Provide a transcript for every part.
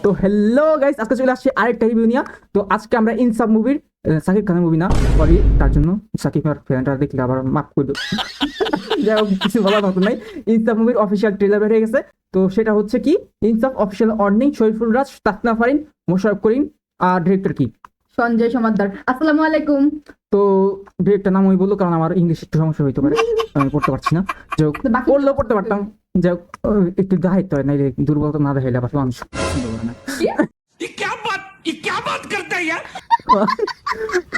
তো hello guys, আজকে চলে আসছি আরেকটা রিভিউ নিয়ে। তো আজকে আমরা ইনসাফ মুভির, সাকিব খানের মুভি না, সরি, তার জন্য সাকিব আর ফ্যানটা দেখলে আবার মাফ করে দেবো। যাই হোক, কিছু বলার মতো নাই। ইনসাফ মুভির অফিসিয়াল ট্রেলার বের হয়ে গেছে। তো সেটা হচ্ছে কি, ইনসাফ অফিসিয়াল অর্নিং শরীফুল রাজ, তাসনা ফারিন, মোশাররফ করিম আর ডিরেক্টর কি সঞ্জয় সমাদ্দার। আসসালামু আলাইকুম। তো ডিরেক্টর নাম আমি বললো কারণ আমার ইংলিশ একটু সমস্যা হইতে পারে, আমি পড়তে পারছি না। যাই হোক, পড়লেও পড়তে পারতাম। যাই হোক, একটু দেখাইতে হয়, নাইলে দুর্বলতা না দেখাইলে আবার মানুষ পছন্দ করে না।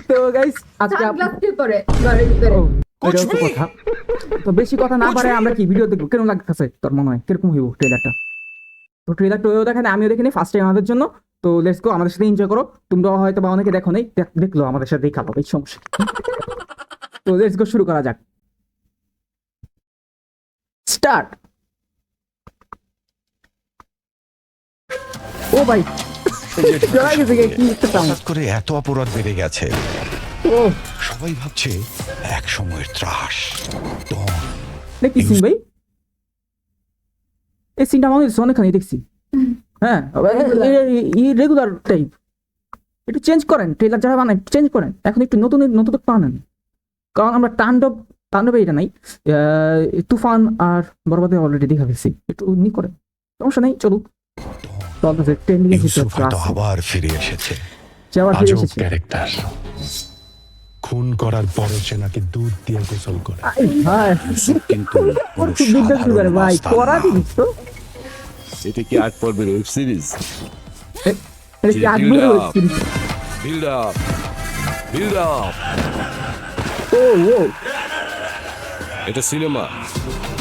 তো গাইস, আজকে সানগ্লাস কে পরে ঘরের ভিতরে? এটা হচ্ছে কথা। তো বেশি কথা না পারে আমরা কি ভিডিও দেখবো, কেরকম লাগতেছে তোর মনে হয়, কিরকম হইব ট্রেলারটা? তো ট্রেলারটা ওও দেখেন, আমিও দেখিনি, ফার্স্ট টাইম আমাদের জন্য। তো লেটস গো, আমাদের সাথে এনজয় করো। তোমরাও হয়তো বা অনেকে দেখো নাই, দেখলো আমাদের সাথে দেখা পাবে, এই সমস্যা। তো লেটস গো, শুরু করা যাক। স্টার্ট। ও ভাই, জড়াই গেছে কি একটা টাউন। হঠাৎ করে এত অপরাধ বেড়ে গেছে, ও সবাই ভাবছে এক সময়ের ত্রাস। ডন কি সিন ভাই? এই সিনটা আমাদের অনেকখানি দেখছি। হ্যাঁ, রেগুলার টাইপ। একটু চেঞ্জ করেন, ট্রেলার যারা বানায় চেঞ্জ করেন, এখন একটু নতুন নতুন বানান। কারণ আমরা তাণ্ডবে এটা নাই, তুফান আর বরবাদে অলরেডি দেখা ফেলছি, একটু নি করেন, সমস্যা নেই, চলুক। ইউসুফ হয়তো আবার ফিরে এসেছে। আজব ক্যারেক্টার। খুন করার পরে সে নাকি দুধ দিয়ে গোসল করে। ইউসুফ কিন্তু কোনো সাধারণ ভাই মাস্তান করা না। দিস তো। এটা কি 8 পর্বের ওয়েব সিরিজ? এটা কি আকবর বিল্ড আপ ও ও এটা সিনেমা।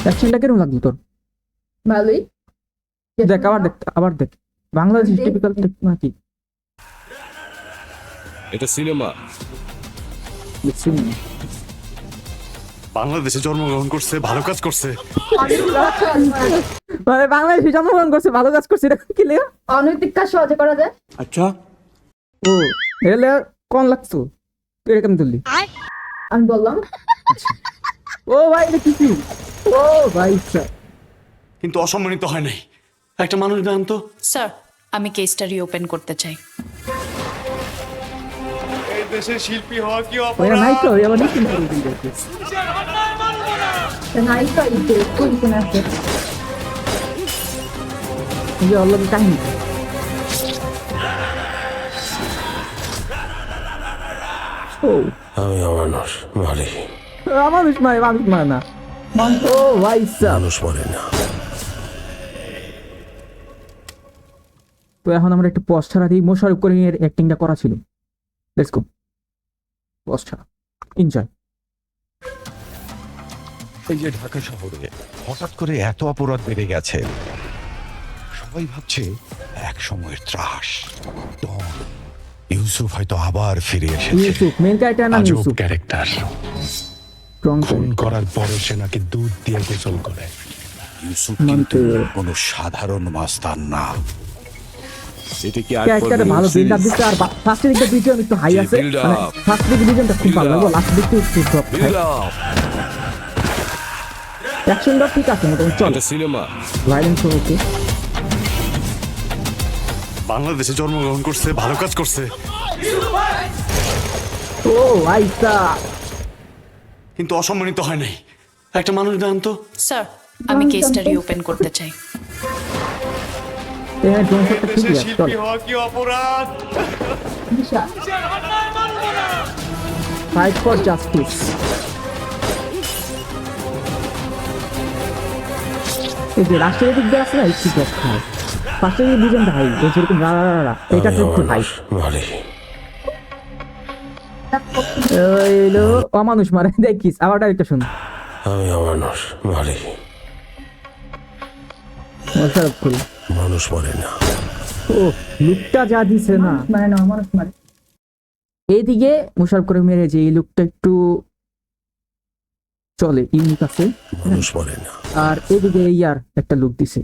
অ্যাকশনটা কেমন লাগলো তোর? ভালোই। দেখ, আবার দেখ। বাংলাদেশ টিপিক্যাল নাকি? এটা সিনেমা। দেখছি না। বাংলাদেশে জন্মগ্রহণ করছে, ভালো কাজ করছে। মানে বাংলাদেশে জন্মগ্রহণ করছে, ভালো কাজ করছে, এটা কি লেখা? অনৈতিক কাজ সহজে করা যায়। আচ্ছা, ও এটা লেখা কোন লাগতো? তুই এটা কেমন তুললি? আমি বললাম ও ভাই, এটা কি? ও ভাই স্যার, কিন্তু অসম্মানিত হয় নাই। একটা মানুষ জানতো তো। স্যার, আমি কেসটা রিওপেন করতে চাই। এই দেশের শিল্পী হওয়া কি ওরা নাই তো, অপরাধ? এবার নাকি করে দিল। নাই তো ইতে কোন আছে। এই যে অলরেডি কাহিনী। ও আমি অমানুষ মারি, মানুষ মানে না। ও ভাই স্যার, মানুষ মরে না। তো এখন আমরা একটু পজ ছাড়া দিই। মোশাররফ করিমের অ্যাক্টিংটা করা ছিল। লেটস গো, পজ ছাড়া এনজয়। এই যে ঢাকা শহরে হঠাৎ করে এত অপরাধ বেড়ে গেছে, সবাই ভাবছে এক সময়ের ত্রাস। ডন ইউসুফ হয়তো আবার ফিরে এসেছে। ইউসুফ মেন ক্যারেক্টার নাম আজব ইউসুফ। ক্যারেক্টার। স্ট্রং খুন করার পরে সে নাকি দুধ দিয়ে গোসল করে। ইউসুফ মানতে কিন্তু হবে। কোনো সাধারণ মাস্তান না। এটা কি 8 ক্যারেক্টারে পর্বের ভালো ওয়েব বিল্ড আপ সিরিজ? দিচ্ছে। আর ফার্স্টের দিকটা বিজিএম একটু হাই আছে, build মানে up. ফার্স্টের দিকে বিজিএমটা খুব ভালো লাগলো, Build up. লাস্টের দিকটা একটু ড্রপ খায়। বিল্ড আপ অ্যাকশনটা ঠিক আছে, মোটামুটি চলে। এটা সিনেমা। ভায়োলেন্স ওকে। বাংলাদেশে জন্মগ্রহণ করছে, ভালো কাজ করছে। ও আইসা, কিন্তু অসম্মানিত হয় নাই। একটা মানুষ জানতো তো। স্যার, আমি কেসটা রিওপেন করতে চাই। এখানে জনসনটা এই ঠিকই দেশের আছে, চল। শিল্পী হওয়া কি অপরাধ? বিশাল। Fight for justice. এই যে রাষ্ট্রের দিক দিয়ে আছে না, একটু ড্রপ খায়। ফার্স্টের দিকে বিজিএমটা হাই, এই যেরকম রা, এটা আমি একটু হাই। অমানুষ মারি, এলো অমানুষ মারে, দেখিস আবার একটা শুন। আমি অমানুষ মারি, মোশাররফ করিম, মানুষ মরে না। ও লুকটা যা দিছে না। মানে না, মানুষ মানে এইদিকে মোশাররফ করিমের যে এই লুকটা একটু চলে, ইউনিক আছে। মানুষ মরে না। আর এদিকে ইয়ার একটা লুক দিছে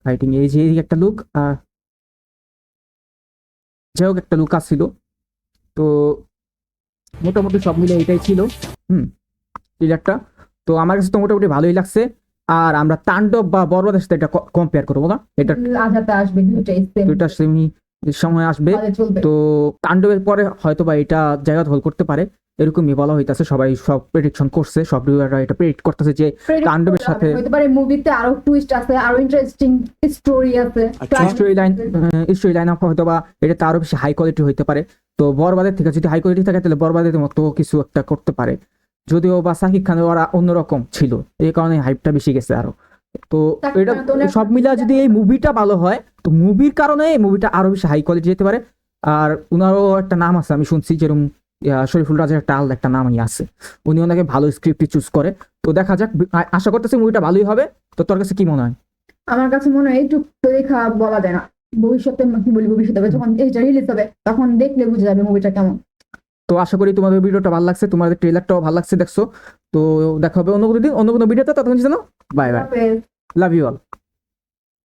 ফাইটিং, এই যে এদিকে একটা লুক, আর যাই হোক একটা লুক আসছিল। তো মোটামুটি সব মিলে এটাই ছিল ট্রেলারটা। তো আমার কাছে তো মোটামুটি ভালোই লাগছে। আর আমরা তাণ্ডব বা বরবাদের সাথে এটা কম্পেয়ার করবো না, এটা রাজাতে আসবে দুইটাই সেম দুইটা সেমি সময় আসবে। চলবে। তো তাণ্ডবের পরে হয়তো বা এটা জায়গা দখল করতে পারে, এরকমই বলা হইতাছে, সবাই সব প্রেডিকশন করছে, সব রিভিউয়াররা এটা প্রেডিক্ট করতেছে যে তাণ্ডবের সাথে হতে পারে মুভিতে আরো টুইস্ট আছে, আরো ইন্টারেস্টিং স্টোরি আছে। স্টোরি লাইন আপ হয়তো বা এটা আরো বেশি হাই কোয়ালিটি হইতে পারে। তো বরবাদের থেকে যদি হাই কোয়ালিটি থাকে তাহলে বরবাদের মতো কিছু একটা করতে পারে, যদিও বা সাকিব খান ওরা অন্যরকম ছিল, এই কারণে হাইপটা বেশি গেছে আরো। তো সাকিব এটা খান তো অনেক- সব মিলা যদি এই মুভিটা ভালো হয় তো মুভির কারণে এই মুভিটা আরো বেশি হাই কোয়ালিটি যেতে পারে। আর উনারও একটা নাম আছে আমি শুনছি, যেরকম শরীফুল রাজের একটা আলাদা একটা নামই আছে, উনি ওনাকে ভালো স্ক্রিপ্ট চুজ করে। তো দেখা যাক, আশা করতেছি মুভিটা ভালোই হবে। তো তোর কাছে কি মনে হয়? আমার কাছে মনে হয় এইটুক তো দেখা বলা যায় না, ভবিষ্যতে কি বলি, ভবিষ্যতে যখন এইটা রিলিজ হবে তখন দেখলে বুঝে যাবে মুভিটা কেমন। তো আশা করি তোমাদের ভিডিওটা ভালো লাগছে, তোমাদের ট্রেলারটাও ভালো লাগছে দেখছো। তো দেখা হবে অন্য কোনো দিন অন্য কোনো ভিডিওতে, ততক্ষণ জানো বাই বাই, তারপরে লাভ ইউ অল।